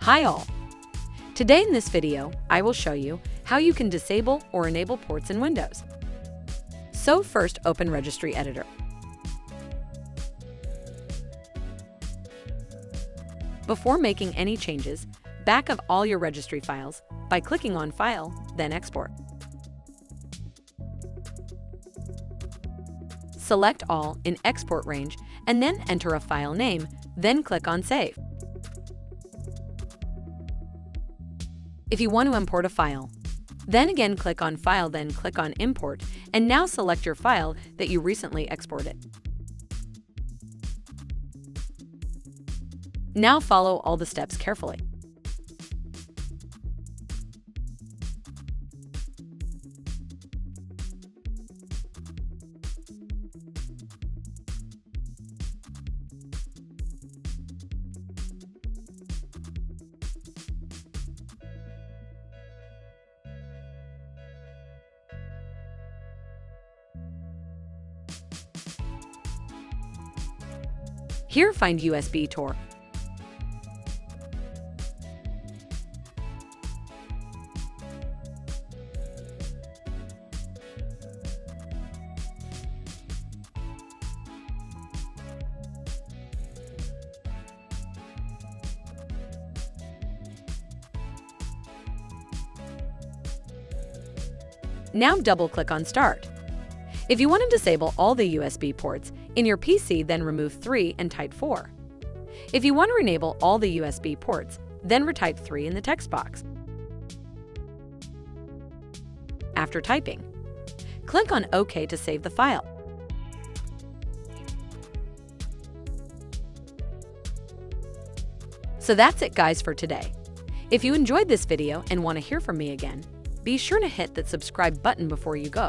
Hi all! Today in this video, I will show you how you can disable or enable ports in Windows. So first, open Registry Editor. Before making any changes, back up all your registry files by clicking on File, then Export. Select All in Export Range and then enter a file name, then click on Save. If you want to import a file, then again click on File, then click on Import, and now select your file that you recently exported. Now follow all the steps carefully. Here, find USB Tor. Now double-click on Start. If you want to disable all the USB ports in your PC, then remove 3 and type 4. If you want to enable all the USB ports, then retype 3 in the text box. After typing, click on OK to save the file. So that's it, guys, for today. If you enjoyed this video and want to hear from me again, be sure to hit that subscribe button before you go.